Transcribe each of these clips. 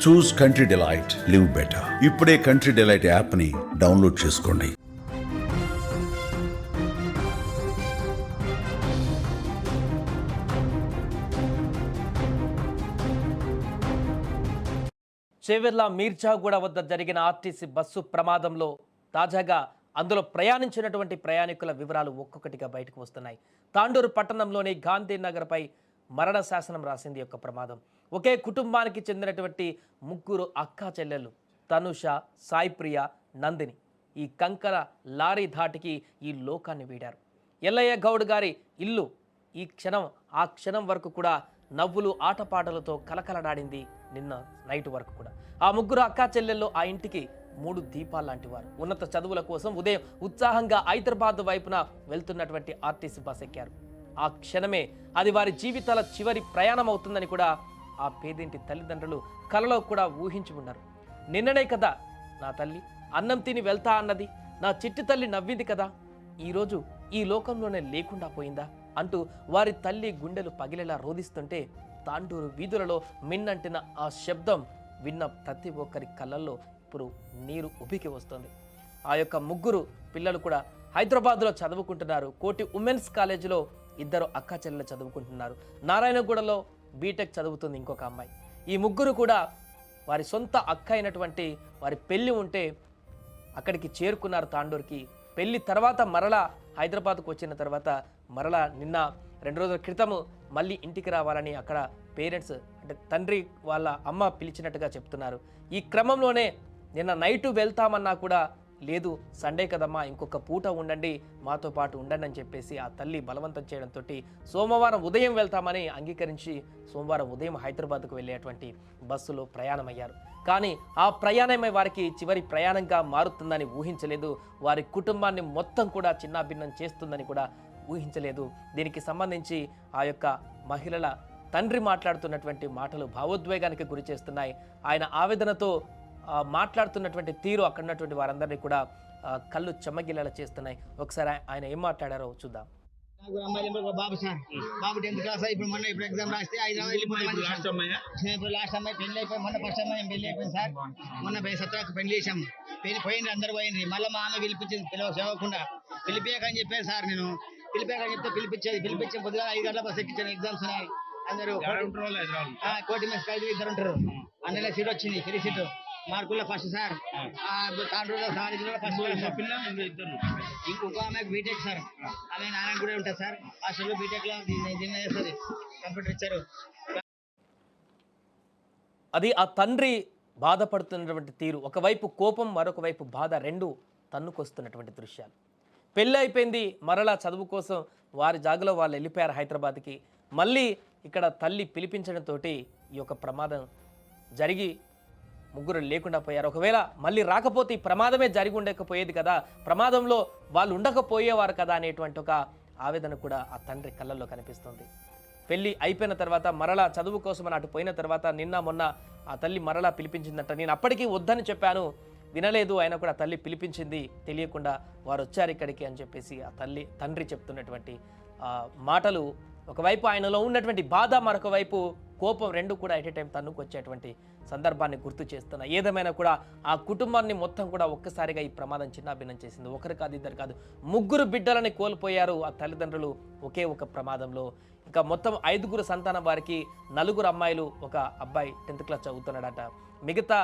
చూస్ country delight, live better. ఇప్పుడే country delight యాప్ని download చేసుకోండి. చేవెర్ల మీర్జాగూడ వద్ద జరిగిన ఆర్టీసీ బస్సు ప్రమాదంలో తాజాగా అందులో ప్రయాణించినటువంటి ప్రయాణికుల వివరాలు ఒక్కొక్కటిగా బయటకు వస్తున్నాయి. తాండూరు పట్టణంలోని గాంధీనగర్పై మరణ శాసనం రాసింది యొక్క ప్రమాదం. ఒకే కుటుంబానికి చెందినటువంటి ముగ్గురు అక్కా చెల్లెళ్ళు తనుష, సాయిప్రియ, నందిని ఈ కంకర లారీ ధాటికి ఈ లోకాన్ని వీడారు. ఎల్లయ్య గౌడ్ గారి ఇల్లు ఈ క్షణం ఆ క్షణం వరకు కూడా నవ్వులు ఆటపాటలతో కలకలడాడింది. నిన్న నైట్ వరకు కూడా ఆ ముగ్గురు అక్కా చెల్లెళ్ళు ఆ ఇంటికి 3 దీపాలు లాంటి వారు. ఉన్నత చదువుల కోసం ఉదయం ఉత్సాహంగా హైదరాబాద్ వైపున వెళ్తున్నటువంటి ఆర్టీసీ బస్ ఎక్కారు. ఆ క్షణమే అది వారి జీవితాల చివరి ప్రయాణం అవుతుందని కూడా ఆ పేదింటి తల్లిదండ్రులు కలలో కూడా ఊహించి ఉన్నారు. నిన్ననే కదా నా తల్లి అన్నం తిని వెళ్తా అన్నది, నా చిట్టి తల్లి నవ్వింది కదా, ఈరోజు ఈ లోకంలోనే లేకుండా పోయిందా అంటూ వారి తల్లి గుండెలు పగిలేలా రోదిస్తుంటే తాండూరు వీధులలో మిన్నంటిన ఆ శబ్దం విన్న ప్రతి ఒక్కరి కళ్ళల్లో ఇప్పుడు నీరు ఉబికి వస్తుంది. ఆ యొక్క ముగ్గురు పిల్లలు కూడా హైదరాబాద్లో చదువుకుంటున్నారు. కోటి ఉమెన్స్ కాలేజీలో 2 అక్కా చెల్లెలు చదువుకుంటున్నారు. నారాయణగూడలో బీటెక్ చదువుతుంది ఇంకొక అమ్మాయి. ఈ ముగ్గురు కూడా వారి సొంత అక్క అయినటువంటి వారి పెళ్ళి ఉంటే అక్కడికి చేరుకున్నారు తాండూరుకి. పెళ్లి తర్వాత మరలా హైదరాబాద్కు వచ్చిన తర్వాత మరలా నిన్న 2 రోజుల క్రితము మళ్ళీ ఇంటికి రావాలని అక్కడ పేరెంట్స్ అంటే తండ్రి వాళ్ళ అమ్మ పిలిచినట్టుగా చెప్తున్నారు. ఈ క్రమంలోనే నిన్న నైటు వెళ్తామన్నా కూడా లేదు, సండే కదమ్మా ఇంకొక పూట ఉండండి, మాతో పాటు ఉండండి అని చెప్పేసి ఆ తల్లి బలవంతం చేయడంతో సోమవారం ఉదయం వెళ్తామని అంగీకరించి సోమవారం ఉదయం హైదరాబాద్కు వెళ్ళేటువంటి బస్సులో ప్రయాణమయ్యారు. కానీ ఆ ప్రయాణమే వారికి చివరి ప్రయాణంగా మారుతుందని ఊహించలేదు. వారి కుటుంబాన్ని మొత్తం కూడా చిన్నాభిన్నం చేస్తుందని కూడా ఊహించలేదు. దీనికి సంబంధించి ఆ యొక్క మహిళల తండ్రి మాట్లాడుతున్నటువంటి మాటలు భావోద్వేగానికి గురి చేస్తున్నాయి. ఆయన ఆవేదనతో మాట్లాడుతున్నటువంటి తీరు అక్కడ ఉన్నటువంటి వారందరినీ కూడా కళ్ళు చెమ్మగిల్లేలా చేస్తున్నాయి. ఒకసారి ఆయన ఏం మాట్లాడారో చూద్దాం. బాబు సార్, బాబు 10th క్లాస్ ఇప్పుడు ఎగ్జామ్ రాస్తే హైదరాబాద్ లాస్ట్ అమ్మాయి పెళ్లి అయిపోయి మొన్న ఫస్ట్ అమ్మాయి పెళ్లి అయిపోయింది సార్. మొన్న 17కు పెళ్లి చేసాం. పోయింది, అందరు పోయింది. మళ్ళీ మా ఆమె పిలిపించింది, చదవకుండా పిలిపియకని చెప్పాను సార్. నేను పిలిపాకని చెప్తే పిలిపించి పొద్దుగా 5 గంటల బస్ ఎక్కించాను. ఎగ్జామ్స్ ఉన్నాయి, అందరూ కోటి మంది 2 ఉంటారు. అందులో సీట్ వచ్చింది, ఫ్రీ సీటు. మార్కుల్లో ఫస్ట్ సార్. తాండూరులో ఫస్ట్. ఇంకొక ఆమె బీటెక్ సార్, ఆమె నారాయణ కూడా ఉంటుంది సార్. హాస్టల్లో బీటెక్ లో జిమ్ చేస్తుంది, కంప్యూటర్ ఇచ్చారు. అది ఆ తండ్రి బాధపడుతున్నటువంటి తీరు. ఒకవైపు కోపం, మరొక వైపు బాధ, రెండు తన్నుకొస్తున్నటువంటి దృశ్యాలు. పెళ్ళి అయిపోయింది, మరలా చదువు కోసం వారి జాగలో వాళ్ళు వెళ్ళిపోయారు హైదరాబాద్కి. మళ్ళీ ఇక్కడ తల్లి పిలిపించడంతో ఈ యొక్క ప్రమాదం జరిగి ముగ్గురు లేకుండా పోయారు. ఒకవేళ మళ్ళీ రాకపోతే ఈ ప్రమాదమే జరిగి ఉండకపోయేది కదా, ప్రమాదంలో వాళ్ళు ఉండకపోయేవారు కదా అనేటువంటి ఒక ఆవేదన కూడా ఆ తండ్రి కళ్ళల్లో కనిపిస్తుంది. పెళ్ళి అయిపోయిన తర్వాత మరలా చదువు కోసం అని అటు పోయిన తర్వాత నిన్న మొన్న ఆ తల్లి మరలా పిలిపించిందంట. నేను అప్పటికీ వద్దని చెప్పాను, వినలేదు, అయినా కూడా తల్లి పిలిపించింది, తెలియకుండా వారు వచ్చారు ఇక్కడికి అని చెప్పేసి ఆ తండ్రి చెప్తున్నటువంటి మాటలు ఒకవైపు ఆయనలో ఉన్నటువంటి బాధ, మరొక వైపు కోపం, రెండు కూడా ఎట్ ఏ టైం తన్నుకు వచ్చేటువంటి సందర్భాన్ని గుర్తు చేస్తున్నా. ఏదేమైనా కూడా ఆ కుటుంబాన్ని మొత్తం కూడా ఒక్కసారిగా ఈ ప్రమాదం చిన్నాభిన్నం చేసింది. ఒకరు కాదు, ఇద్దరు కాదు, ముగ్గురు బిడ్డలని కోల్పోయారు ఆ తల్లిదండ్రులు ఒకే ఒక ప్రమాదంలో. ఇంకా మొత్తం 5గురు సంతానం వారికి, 4 అమ్మాయిలు, ఒక అబ్బాయి 10th క్లాస్ చదువుతున్నాడట. మిగతా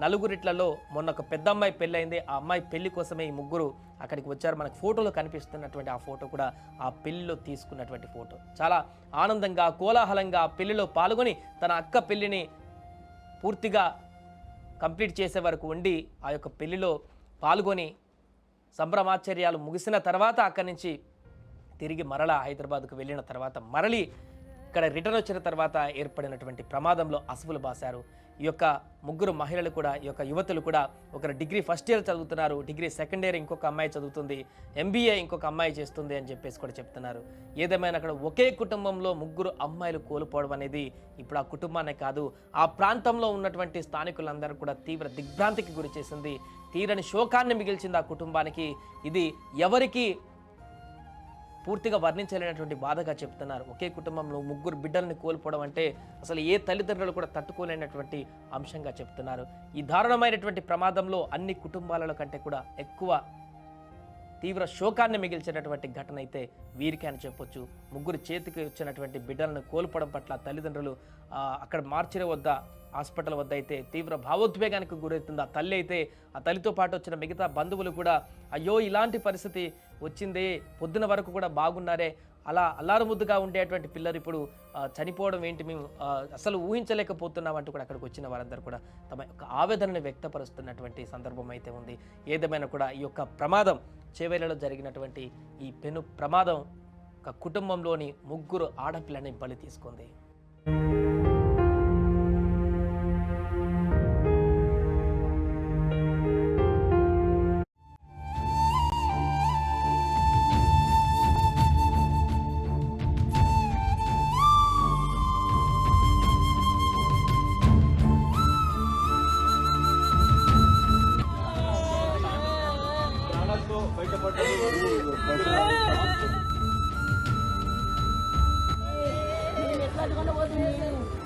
4 మొన్న ఒక పెద్ద అమ్మాయి పెళ్ళయింది. ఆ అమ్మాయి పెళ్లి కోసమే ఈ ముగ్గురు అక్కడికి వచ్చారు. మనకు ఫోటోలో కనిపిస్తున్నటువంటి ఆ ఫోటో కూడా ఆ పెళ్లిలో తీసుకున్నటువంటి ఫోటో. చాలా ఆనందంగా, కోలాహలంగా ఆ పెళ్లిలో పాల్గొని తన అక్క పెళ్లిని పూర్తిగా కంప్లీట్ చేసే వరకు ఉండి ఆ యొక్క పెళ్లిలో పాల్గొని సంభ్రమాశ్చర్యాలు ముగిసిన తర్వాత అక్కడి నుంచి తిరిగి మరలా హైదరాబాద్కు వెళ్ళిన తర్వాత మరలి ఇక్కడ రిటర్న్ వచ్చిన తర్వాత ఏర్పడినటువంటి ప్రమాదంలో అసువులు బాశారు. ఈ యొక్క ముగ్గురు మహిళలు కూడా, ఈ యొక్క యువతులు కూడా, ఒకరు డిగ్రీ ఫస్ట్ ఇయర్ చదువుతున్నారు, డిగ్రీ సెకండ్ ఇయర్ ఇంకొక అమ్మాయి చదువుతుంది, MBA ఇంకొక అమ్మాయి చేస్తుంది అని చెప్పేసి కూడా చెప్తున్నారు. ఏదేమైనా అక్కడ ఒకే కుటుంబంలో ముగ్గురు అమ్మాయిలు కోల్పోవడం అనేది ఇప్పుడు ఆ కుటుంబానే కాదు, ఆ ప్రాంతంలో ఉన్నటువంటి స్థానికులందరూ కూడా తీవ్ర దిగ్భ్రాంతికి గురి చేసింది, తీరని శోకాన్ని మిగిల్చింది ఆ కుటుంబానికి. ఇది ఎవరికి పూర్తిగా వర్ణించలేనటువంటి బాధగా చెప్తున్నారు. ఒకే కుటుంబంలో 3 బిడ్డల్ని కోల్పోవడం అంటే అసలు ఏ తల్లిదండ్రులు కూడా తట్టుకోలేనటువంటి అంశంగా చెప్తున్నారు. ఈ దారుణమైనటువంటి ప్రమాదంలో అన్ని కుటుంబాల కంటే కూడా ఎక్కువ తీవ్ర శోకాన్ని మిగిల్చినటువంటి ఘటన అయితే వీరికి అని చెప్పొచ్చు. 3 చేతికి వచ్చినటువంటి బిడ్డలను కోల్పోవడం పట్ల తల్లిదండ్రులు అక్కడ మార్చిరి వద్ద హాస్పిటల్ వద్ద అయితే తీవ్ర భావోద్వేగానికి గురవుతుంది. ఆ తల్లి అయితే ఆ తల్లితో పాటు వచ్చిన మిగతా బంధువులు కూడా అయ్యో ఇలాంటి పరిస్థితి వచ్చింది, పొద్దున వరకు కూడా బాగున్నారే, అలా అల్లారుముద్దుగా ఉండేటువంటి పిల్లలు ఇప్పుడు చనిపోవడం ఏంటి, మేము అసలు ఊహించలేకపోతున్నాం అంటూ కూడా అక్కడికి వచ్చిన వారందరూ కూడా తమ యొక్క ఆవేదనను వ్యక్తపరుస్తున్నటువంటి సందర్భం అయితే ఉంది. ఏదేమైనా కూడా ఈ యొక్క ప్రమాదం చేవేళ్లలో జరిగినటువంటి ఈ పెను ప్రమాదం ఒక కుటుంబంలోని 3 ఆడపిల్లని బలి తీసుకుంది. నేను ఎట్లా పోతుంది